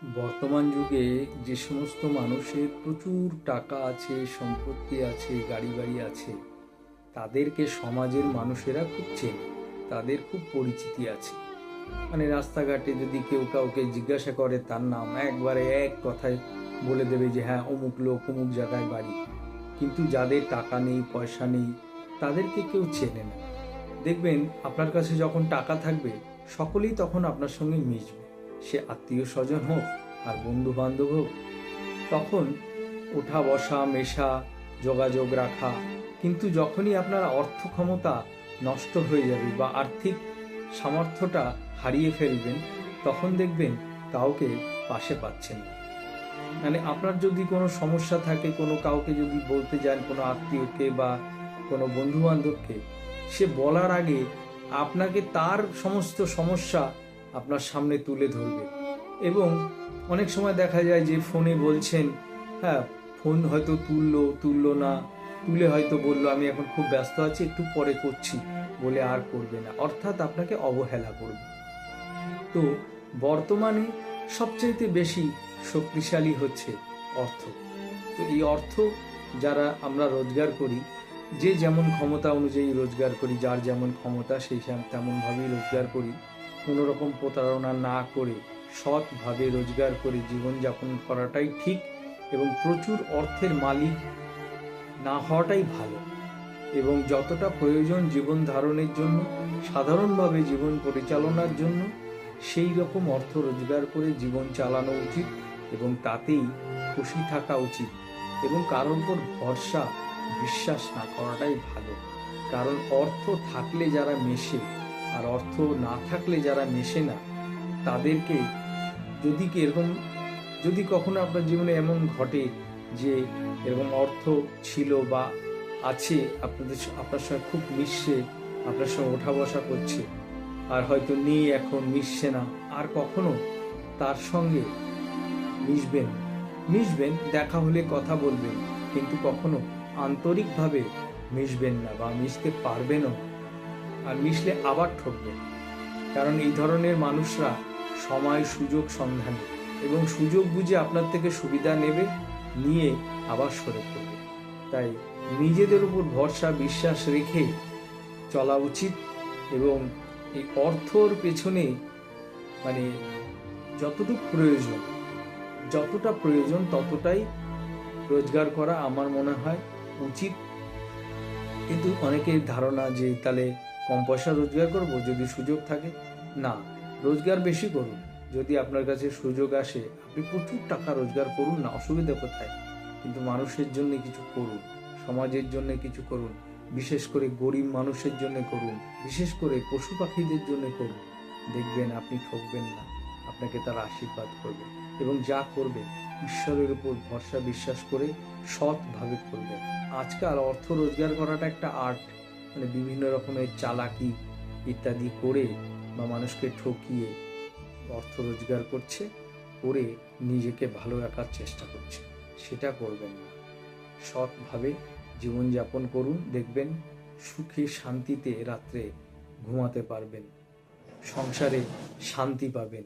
বর্তমান যুগে যে সমস্ত মানুষের প্রচুর টাকা আছে, সম্পত্তি আছে, গাড়ি বাড়ি আছে, তাদেরকে সমাজের মানুষেরা খুব চেনে, তাদের খুব পরিচিতি আছে। মানে রাস্তাঘাটে যদি কেউ কাউকে জিজ্ঞাসা করে, তার নাম একবারে এক কথায় বলে দেবে যে হ্যাঁ, অমুক লোক, অমুক জায়গায় বাড়ি। কিন্তু যাদের টাকা নেই, পয়সা নেই, তাদেরকে কেউ চেনে না। দেখবেন আপনার কাছে যখন টাকা থাকবে, সকলেই তখন আপনার সঙ্গে মিশবে, সে আত্মীয় স্বজন হোক আর বন্ধু বান্ধব হোক। তখন ওঠা বসা মেশা, যোগাযোগ রাখা। কিন্তু যখনই আপনার অর্থ ক্ষমতা নষ্ট হয়ে যাবে বা আর্থিক সামর্থ্যটা হারিয়ে ফেলবেন, তখন দেখবেন কাউকে পাশে পাচ্ছেন না। মানে আপনার যদি কোনো সমস্যা থাকে, কোনো কাউকে যদি বলতে যান, কোনো আত্মীয়কে বা কোনো বন্ধু বান্ধবকে, সে বলার আগে আপনাকে তার সমস্ত সমস্যা আপনার সামনে তুলে ধরবে। এবং অনেক সময় দেখা যায় যে ফোনে বলছেন, হ্যাঁ, ফোন হয়তো তুললো না, তুলে হয়তো বললো আমি এখন খুব ব্যস্ত আছি, একটু পরে করছি, বলে আর করবে না, অর্থাৎ আপনাকে অবহেলা করবে। তো বর্তমানে সবচাইতে বেশি শক্তিশালী হচ্ছে অর্থ। তো এই অর্থ যারা আমরা রোজগার করি, যে যেমন ক্ষমতা অনুযায়ী রোজগার করি, যার যেমন ক্ষমতা সেই তেমনভাবেই রোজগার করি। কোনো রকম প্রতারণা না করে সৎভাবে রোজগার করে জীবনযাপন করাটাই ঠিক, এবং প্রচুর অর্থের মালিক না হওয়াটাই ভালো। এবং যতটা প্রয়োজন জীবন ধারণের জন্য, সাধারণভাবে জীবন পরিচালনার জন্য, সেই রকম অর্থ রোজগার করে জীবন চালানো উচিত এবং তাতেই খুশি থাকা উচিত। এবং কারোর উপর ভরসা বিশ্বাস না করাটাই ভালো। কারণ অর্থ থাকলে যারা মেশে আর অর্থ না থাকলে যারা মেশে না, তাদেরকে যদি কখনো আপনার জীবনে এমন ঘটে যে এরকম অর্থ ছিল বা আছে, আপনার সঙ্গে খুব মিশছে, আপনার সঙ্গে ওঠা বসা করছে, আর হয়তো নেই, এখন মিশছে না, আর কখনো তার সঙ্গে মিশবেন মিশবেন দেখা হলে কথা বলবেন, কিন্তু কখনো আন্তরিকভাবে মিশবেন না বা মিশতে পারবেনও না। আর মিশলে আবার ঠকবেন। কারণ এই ধরনের মানুষরা সময় সুযোগ সন্ধানী, এবং সুযোগ বুঝে আপনার থেকে সুবিধা নেবে, নিয়ে আবার সরে পড়বে। তাই নিজেদের উপর ভরসা বিশ্বাস রেখে চলা উচিত। এবং এই অর্থর পেছনে মানে যতটা প্রয়োজন ততটাই রোজগার করা আমার মনে হয় উচিত। কিন্তু অনেকের ধারণা যে তাহলে কম পয়সা রোজগার করব যদি সুযোগ থাকে। না, রোজগার বেশি করুন। যদি আপনার কাছে সুযোগ আসে, আপনি প্রচুর টাকা রোজগার করুন না, অসুবিধা কোথায়? কিন্তু মানুষের জন্য কিছু করুন, সমাজের জন্য কিছু করুন, বিশেষ করে গরিব মানুষের জন্য করুন, বিশেষ করে পশু পাখিদের জন্য করুন। দেখবেন আপনি ঠকবেন না, আপনাকে তারা আশীর্বাদ করবে। এবং যা করবে ঈশ্বরের উপর ভরসা বিশ্বাস করে সৎভাবে করবেন। আজকাল অর্থ রোজগার করাটা একটা আর্ট। মানে বিভিন্ন রকমের চালাকি ইত্যাদি করে বা মানুষকে ঠকিয়ে অর্থ রোজগার করে নিজেকে ভালো রাখার চেষ্টা করছে। সেটা করবেন না। সৎভাবে জীবনযাপন করুন, দেখবেন সুখে শান্তিতে রাত্রে ঘুমাতে পারবেন, সংসারে শান্তি পাবেন।